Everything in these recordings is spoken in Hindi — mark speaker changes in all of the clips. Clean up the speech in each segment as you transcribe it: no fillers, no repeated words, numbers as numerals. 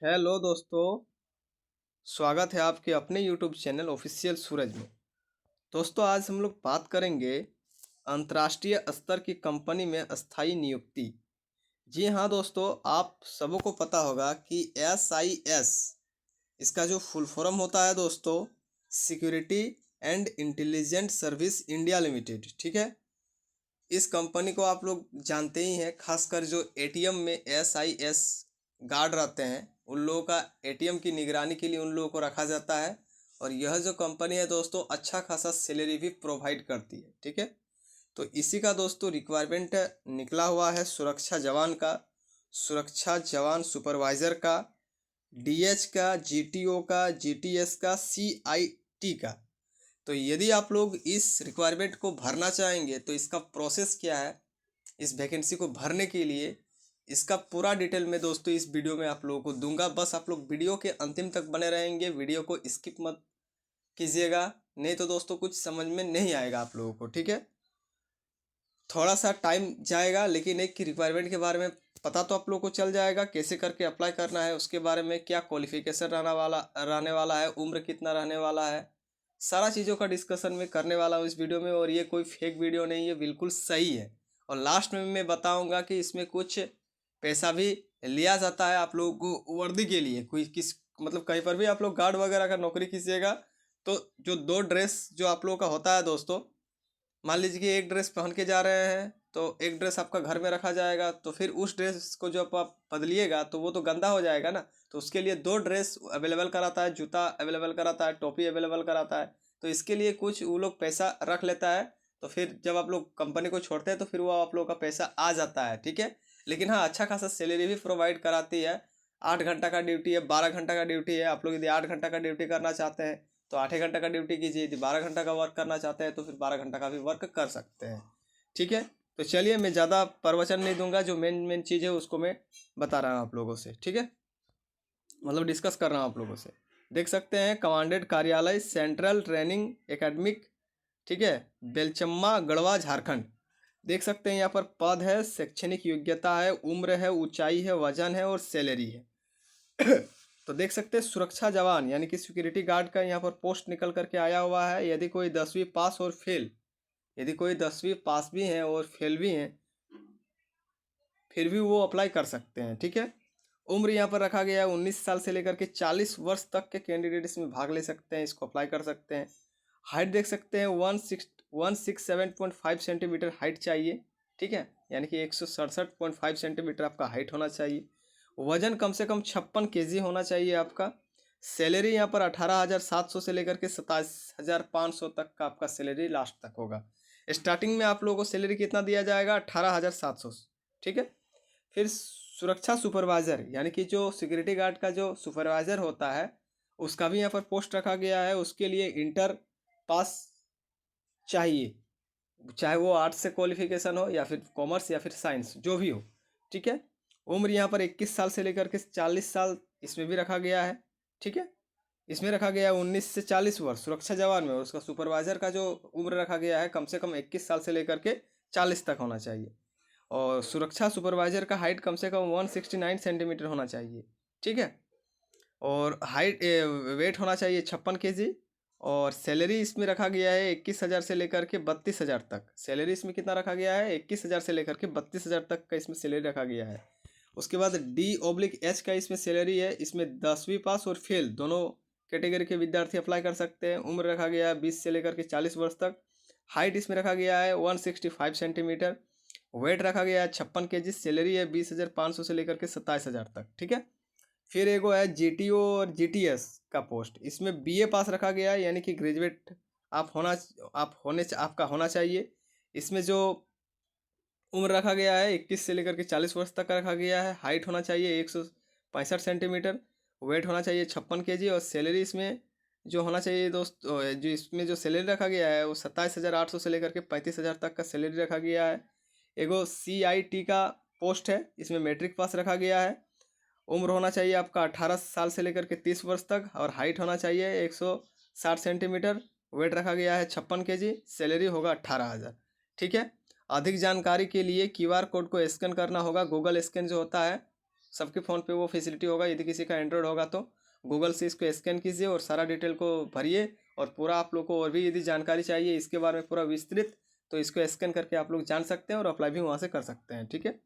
Speaker 1: हेलो दोस्तों, स्वागत है आपके अपने यूट्यूब चैनल ऑफिशियल सूरज में। दोस्तों, आज हम लोग बात करेंगे अंतर्राष्ट्रीय स्तर की कंपनी में अस्थायी नियुक्ति। जी हाँ दोस्तों, आप सबों को पता होगा कि SIS इसका जो फुल फॉर्म होता है दोस्तों, security and intelligent service India limited. ठीक है, इस कंपनी को आप लोग जानते ही हैं। खासकर जो एटीएम में SIS गार्ड रहते हैं, उन लोगों का एटीएम की निगरानी के लिए उन लोगों को रखा जाता है। और यह जो कंपनी है दोस्तों, अच्छा खासा सैलरी भी प्रोवाइड करती है। ठीक है, तो इसी का दोस्तों रिक्वायरमेंट निकला हुआ है सुरक्षा जवान का, सुरक्षा जवान सुपरवाइज़र का, DH का, GTO का, GTS का, CIT का। तो यदि आप लोग इस रिक्वायरमेंट को भरना चाहेंगे तो इसका प्रोसेस क्या है, इस वैकेंसी को भरने के लिए इसका पूरा डिटेल में दोस्तों इस वीडियो में आप लोगों को दूंगा। बस आप लोग वीडियो के अंतिम तक बने रहेंगे, वीडियो को स्किप मत कीजिएगा, नहीं तो दोस्तों कुछ समझ में नहीं आएगा आप लोगों को। ठीक है, थोड़ा सा टाइम जाएगा, लेकिन एक की रिक्वायरमेंट के बारे में पता तो आप लोगों को चल जाएगा। कैसे करके अप्लाई करना है, उसके बारे में क्या क्वालिफिकेशन रहने वाला है, उम्र कितना रहने वाला है, सारा चीज़ों का डिस्कशन में करने वाला हूँ इस वीडियो में। और ये कोई फेक वीडियो नहीं है, बिल्कुल सही है। और लास्ट में मैं बताऊंगा कि इसमें कुछ पैसा भी लिया जाता है आप लोगों को वर्दी के लिए। कोई किस मतलब कहीं पर भी आप लोग गार्ड वगैरह का नौकरी कीजिएगा तो जो दो ड्रेस जो आप लोगों का होता है दोस्तों, मान लीजिए कि एक ड्रेस पहन के जा रहे हैं तो एक ड्रेस आपका घर में रखा जाएगा, तो फिर उस ड्रेस को जब आप बदलिएगा तो वो तो गंदा हो जाएगा ना। तो उसके लिए दो ड्रेस अवेलेबल कराता है, जूता अवेलेबल कराता है, टोपी अवेलेबल कराता है। तो इसके लिए कुछ वो लोग पैसा रख लेता है। तो फिर जब आप लोग कंपनी को छोड़ते हैं तो फिर वो आप लोग का पैसा आ जाता है। ठीक है, लेकिन हाँ, अच्छा खासा सैलरी भी प्रोवाइड कराती है। 8 घंटा का ड्यूटी है, 12 घंटा का ड्यूटी है। आप लोग यदि 8 घंटा का ड्यूटी करना चाहते हैं तो 8 घंटा का ड्यूटी कीजिए, यदि 12 घंटा का वर्क करना चाहते हैं तो फिर 12 घंटा का भी वर्क कर सकते हैं। ठीक है, तो चलिए मैं ज़्यादा प्रवचन नहीं दूंगा, जो मेन मेन चीज़ है उसको मैं बता रहा हूँ आप लोगों से। ठीक है, मतलब डिस्कस कर रहा हूँ आप लोगों से। देख सकते हैं, कमांडेंट कार्यालय, सेंट्रल ट्रेनिंग एकेडमिक, ठीक है, बेलचम्मा गढ़वा झारखंड। देख सकते हैं यहाँ पर पद है, शैक्षणिक योग्यता है, उम्र है, ऊंचाई है, वजन है और सैलरी है। तो देख सकते हैं सुरक्षा जवान यानी कि सिक्योरिटी गार्ड का यहाँ पर पोस्ट निकल करके आया हुआ है। यदि कोई 10वीं पास और फेल, यदि कोई 10वीं पास भी हैं और फेल भी हैं, फिर भी वो अप्लाई कर सकते हैं। ठीक है, उम्र यहाँ पर रखा गया है 19 साल से लेकर के 40 वर्ष तक के कैंडिडेट इसमें भाग ले सकते हैं, इसको अप्लाई कर सकते हैं। हाइट देख सकते हैं 167.5 सेंटीमीटर हाइट चाहिए। ठीक है, यानी कि 167.5 सेंटीमीटर आपका हाइट होना चाहिए। वजन कम से कम 56 kg होना चाहिए आपका। सैलरी यहाँ पर 18,700 से लेकर के 27,500 तक का आपका सैलरी लास्ट तक होगा। स्टार्टिंग में आप लोगों को सैलरी कितना दिया जाएगा, 18,700। ठीक है, फिर सुरक्षा सुपरवाइज़र यानी कि जो सिक्योरिटी गार्ड का जो सुपरवाइज़र होता है, उसका भी यहाँ पर पोस्ट रखा गया है। उसके लिए इंटर पास चाहिए, चाहे वो आर्ट्स से क्वालिफिकेशन हो या फिर कॉमर्स या फिर साइंस, जो भी हो। ठीक है, उम्र यहाँ पर 21 साल से लेकर के 40 साल इसमें भी रखा गया है। ठीक है, इसमें रखा गया है 19 से 40 वर्ष सुरक्षा जवान में। और उसका सुपरवाइज़र का जो उम्र रखा गया है कम से कम 21 साल से लेकर के 40 तक होना चाहिए। और सुरक्षा सुपरवाइज़र का हाइट कम से कम 169 सेंटीमीटर होना चाहिए। ठीक है, और हाइट वेट होना चाहिए 56 kg। और सैलरी इसमें रखा गया है 21,000 से लेकर के 32,000 तक। सैलरी इसमें कितना रखा गया है, 21,000 से लेकर के 32,000 तक का इसमें सैलरी रखा गया है। उसके बाद D/H का इसमें सैलरी है। इसमें 10वीं पास और फेल दोनों कैटेगरी के विद्यार्थी अप्लाई कर सकते हैं। उम्र रखा गया है 20 से लेकर के 40 वर्ष तक। हाइट इसमें रखा गया है 165 सेंटीमीटर। वेट रखा गया है 56 kg। सैलरी है 20,500 से लेकर के 27,000 तक। ठीक है, फिर एगो है GTO और GTS का पोस्ट। इसमें BA पास रखा गया है, यानी कि ग्रेजुएट आपका होना चाहिए। इसमें जो उम्र रखा गया है 21 से लेकर के 40 वर्ष तक का रखा गया है। हाइट होना चाहिए 165 सेंटीमीटर। वेट होना चाहिए 56 kg। और सैलरी इसमें जो होना चाहिए दोस्त, जो इसमें जो सैलरी रखा गया है वो 27,800 से लेकर के 35,000 तक का सैलरी रखा गया है। एगो CIT का पोस्ट है, इसमें मैट्रिक पास रखा गया है। उम्र होना चाहिए आपका 18 साल से लेकर के 30 वर्ष तक। और हाइट होना चाहिए 160 सेंटीमीटर। वेट रखा गया है 56 kg। सैलरी होगा 18,000। ठीक है, अधिक जानकारी के लिए QR कोड को स्कैन करना होगा। गूगल स्कैन जो होता है सबके फ़ोन पे वो फैसिलिटी होगा। यदि किसी का एंड्रॉयड होगा तो गूगल से इसको स्कैन कीजिए और सारा डिटेल को भरिए, और पूरा आप लोग को और भी यदि जानकारी चाहिए इसके बारे में पूरा विस्तृत, तो इसको स्कैन करके आप लोग जान सकते हैं और अप्लाई भी वहाँ से कर सकते हैं। ठीक है,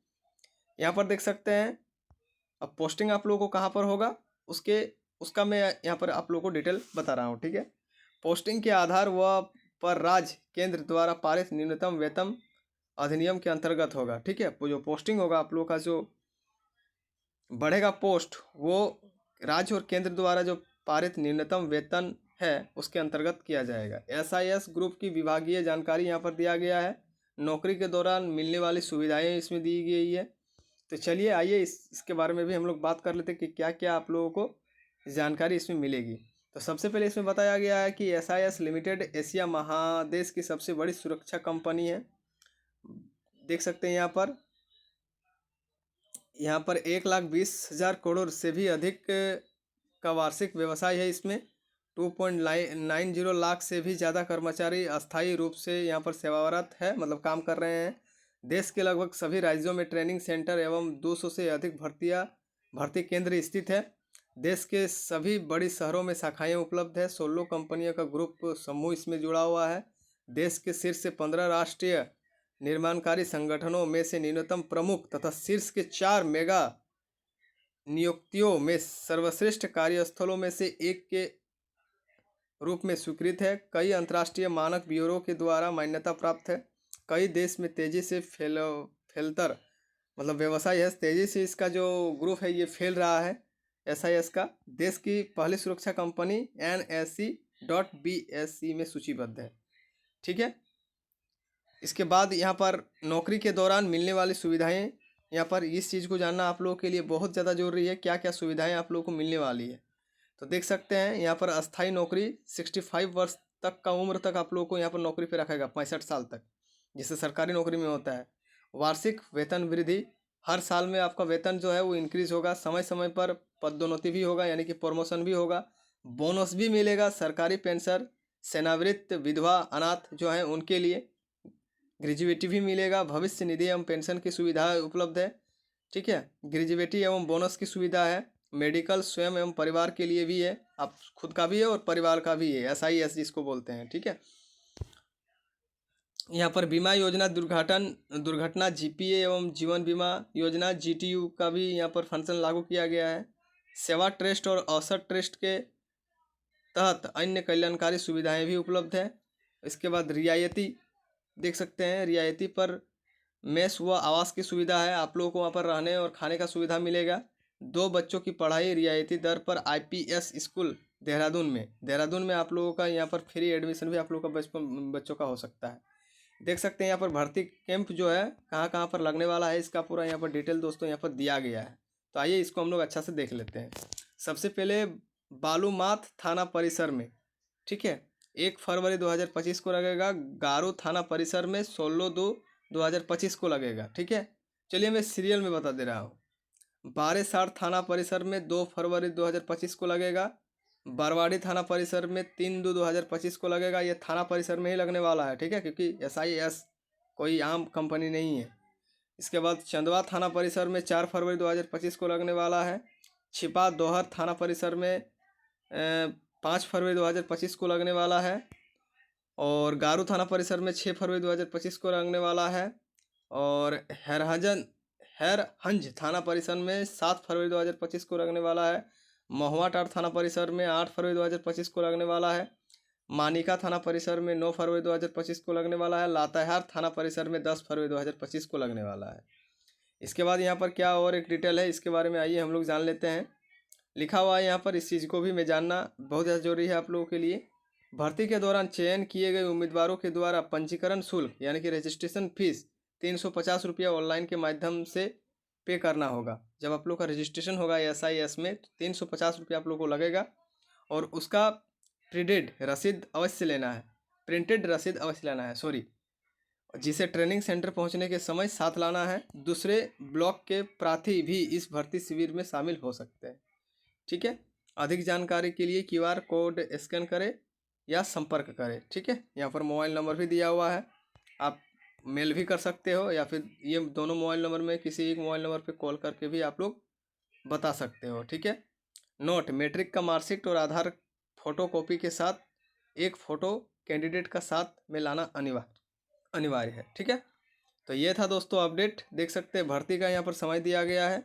Speaker 1: यहाँ पर देख सकते हैं। अब पोस्टिंग आप लोगों को कहाँ पर होगा उसका मैं यहाँ पर आप लोगों को डिटेल बता रहा हूँ। ठीक है, पोस्टिंग के आधार व पर राज्य केंद्र द्वारा पारित न्यूनतम वेतन अधिनियम के अंतर्गत होगा। ठीक है, जो पोस्टिंग होगा आप लोगों का, जो बढ़ेगा पोस्ट, वो राज्य और केंद्र द्वारा जो पारित न्यूनतम वेतन है उसके अंतर्गत किया जाएगा। एसआईएस ग्रुप की विभागीय जानकारी यहाँ पर दिया गया है। नौकरी के दौरान मिलने वाली सुविधाएं इसमें दी गई है। तो चलिए आइए इसके बारे में भी हम लोग बात कर लेते हैं कि क्या क्या आप लोगों को जानकारी इसमें मिलेगी। तो सबसे पहले इसमें बताया गया है कि एसआईएस लिमिटेड एशिया महादेश की सबसे बड़ी सुरक्षा कंपनी है। देख सकते हैं यहाँ पर 1,20,000 करोड़ से भी अधिक का वार्षिक व्यवसाय है। इसमें 2.90 लाख से भी ज़्यादा कर्मचारी अस्थायी रूप से यहाँ पर सेवारत है, मतलब काम कर रहे हैं। देश के लगभग सभी राज्यों में ट्रेनिंग सेंटर एवं 200 से अधिक भर्ती केंद्र स्थित है। देश के सभी बड़ी शहरों में शाखाएं उपलब्ध है। 16 कंपनियों का ग्रुप समूह इसमें जुड़ा हुआ है। देश के शीर्ष 15 राष्ट्रीय निर्माणकारी संगठनों में से न्यूनतम प्रमुख तथा शीर्ष के 4 मेगा नियुक्तियों में सर्वश्रेष्ठ कार्यस्थलों में से एक के रूप में स्वीकृत है। कई अंतर्राष्ट्रीय मानक ब्यूरो के द्वारा मान्यता प्राप्त है। कई देश में तेजी से फैलतर मतलब व्यवसाय है, तेजी से इसका जो ग्रुप है ये फैल रहा है। एसआईएस का देश की पहली सुरक्षा कंपनी NSE.BSE में सूचीबद्ध है। ठीक है, इसके बाद यहाँ पर नौकरी के दौरान मिलने वाली सुविधाएं, यहाँ पर इस चीज़ को जानना आप लोगों के लिए बहुत ज़्यादा जरूरी है, क्या क्या सुविधाएं आप लोगों को मिलने वाली है। तो देख सकते हैं यहाँ पर अस्थायी नौकरी 65 वर्ष तक का उम्र तक आप लोगों को यहाँ पर नौकरी पे रखेगा, 65 साल तक, जिससे सरकारी नौकरी में होता है। वार्षिक वेतन वृद्धि, हर साल में आपका वेतन जो है वो इंक्रीज होगा। समय समय पर पदोन्नति भी होगा, यानी कि प्रमोशन भी होगा। बोनस भी मिलेगा। सरकारी पेंशन, सेवानिवृत्त, विधवा, अनाथ जो है उनके लिए ग्रेजुएटी भी मिलेगा। भविष्य निधि एवं पेंशन की सुविधा उपलब्ध है। ठीक है, ग्रेजुएटी एवं बोनस की सुविधा है। मेडिकल स्वयं एवं परिवार के लिए भी है, आप खुद का भी है और परिवार का भी है, SIS जिसको बोलते हैं। ठीक है, यहाँ पर बीमा योजना, दुर्घटना GPA एवं जीवन बीमा योजना GTU का भी यहाँ पर फंक्शन लागू किया गया है। सेवा ट्रस्ट और अवसर ट्रस्ट के तहत अन्य कल्याणकारी सुविधाएं भी उपलब्ध है। इसके बाद रियायती, देख सकते हैं रियायती पर मेस व आवास की सुविधा है। आप लोगों को वहाँ पर रहने और खाने का सुविधा मिलेगा। 2 बच्चों की पढ़ाई रियायती दर पर IPS स्कूल देहरादून में आप लोगों का यहाँ पर फ्री एडमिशन भी आप लोगों का बच्चों का हो सकता है। देख सकते हैं यहाँ पर भर्ती कैंप जो है कहाँ कहाँ पर लगने वाला है, इसका पूरा यहाँ पर डिटेल दोस्तों यहाँ पर दिया गया है। तो आइए इसको हम लोग अच्छा से देख लेते हैं। सबसे पहले बालूमाथ थाना परिसर में, ठीक है, 1 फरवरी 2025 को लगेगा। गारो थाना परिसर में 16/2/2025 को लगेगा। ठीक है, चलिए मैं सीरियल में बता दे रहा हूँ। बारेसार थाना परिसर में 2 फरवरी 2025 को लगेगा। बरवाड़ी थाना परिसर में 3/2/2025 को लगेगा। ये थाना परिसर में ही लगने वाला है। ठीक है, क्योंकि SIS कोई आम कंपनी नहीं है। इसके बाद चंदवा थाना परिसर में 4 फरवरी 2025 को लगने वाला है। छिपा दोहर थाना परिसर में 5 फरवरी 2025 को लगने वाला है। और गारू थाना परिसर में 6 फरवरी 2025 को लगने वाला है। और हैरहंज थाना परिसर में 7 फरवरी 2025 को लगने वाला है। महुआटार थाना परिसर में 8 फरवरी 2025 को लगने वाला है। मानिका थाना परिसर में 9 फरवरी 2025 को लगने वाला है। लातेहार थाना परिसर में 10 फरवरी 2025 को लगने वाला है। इसके बाद यहाँ पर क्या और एक डिटेल है, इसके बारे में आइए हम लोग जान लेते हैं। लिखा हुआ है यहाँ पर, इस चीज़ को भी मैं जानना बहुत ज़्यादा जरूरी है आप लोगों के लिए। भर्ती के दौरान चयन किए गए उम्मीदवारों के द्वारा पंजीकरण शुल्क यानी कि रजिस्ट्रेशन फीस 350 रुपया ऑनलाइन के माध्यम से पे करना होगा। जब आप लोग का रजिस्ट्रेशन होगा SIS में तो 350 रुपया आप लोग को लगेगा। और उसका प्रिंटेड रसीद अवश्य लेना है, जिसे ट्रेनिंग सेंटर पहुंचने के समय साथ लाना है। दूसरे ब्लॉक के प्रार्थी भी इस भर्ती शिविर में शामिल हो सकते हैं। ठीक है, अधिक जानकारी के लिए QR कोड स्कैन करें या संपर्क करें। ठीक है, यहाँ पर मोबाइल नंबर भी दिया हुआ है, आप मेल भी कर सकते हो या फिर ये दोनों मोबाइल नंबर में किसी एक मोबाइल नंबर पे कॉल करके भी आप लोग बता सकते हो। ठीक है। नोट: मैट्रिक का मार्कशीट और आधार फोटो कॉपी के साथ एक फ़ोटो कैंडिडेट का साथ में लाना अनिवार्य है। ठीक है। तो ये था दोस्तों अपडेट। देख सकते हैं भर्ती का यहाँ पर समय दिया गया है।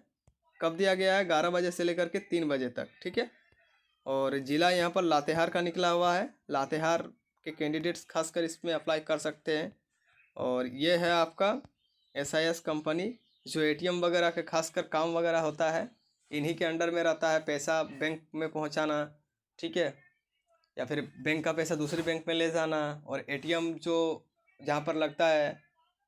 Speaker 1: कब दिया गया है? 11 बजे से लेकर के 3 बजे तक। ठीक है। और ज़िला यहाँ पर लातेहार का निकला हुआ है। लातेहार के कैंडिडेट्स खासकर इसमें अप्लाई कर सकते हैं। और ये है आपका SIS कंपनी, जो ATM वगैरह के खासकर काम वगैरह होता है, इन्हीं के अंडर में रहता है। पैसा बैंक में पहुँचाना, ठीक है, या फिर बैंक का पैसा दूसरे बैंक में ले जाना। और ATM जो जहाँ पर लगता है,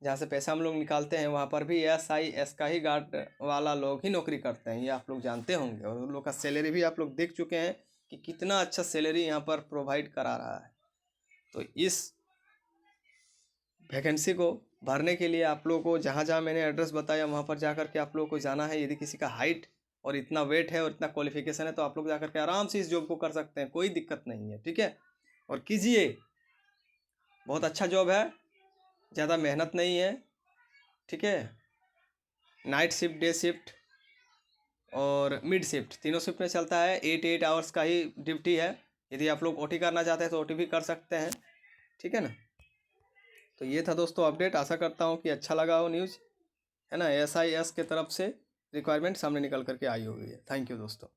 Speaker 1: जहाँ से पैसा हम लोग निकालते हैं, वहाँ पर भी SIS का ही गार्ड वाला लोग ही नौकरी करते हैं, ये आप लोग जानते होंगे। और उन लोग का सैलरी भी आप लोग देख चुके हैं कि कितना अच्छा सैलरी यहाँ पर प्रोवाइड करा रहा है। तो इस वैकेंसी को भरने के लिए आप लोगों को जहाँ जहाँ मैंने एड्रेस बताया वहाँ पर जा कर के आप लोगों को जाना है। यदि किसी का हाइट और इतना वेट है और इतना क्वालिफिकेशन है तो आप लोग जा कर के आराम से इस जॉब को कर सकते हैं, कोई दिक्कत नहीं है। ठीक है। और कीजिए, बहुत अच्छा जॉब है, ज़्यादा मेहनत नहीं है। ठीक है। नाइट शिफ्ट, डे शिफ्ट और मिड शिफ्ट, तीनों शिफ्ट में चलता है। 8 आवर्स का ही ड्यूटी है। यदि आप लोग OT करना चाहते हैं तो OT भी कर सकते हैं। ठीक है ना। तो ये था दोस्तों अपडेट। आशा करता हूँ कि अच्छा लगा हो न्यूज़, है ना। SIS के तरफ से रिक्वायरमेंट सामने निकल करके आई हुई है। थैंक यू दोस्तों।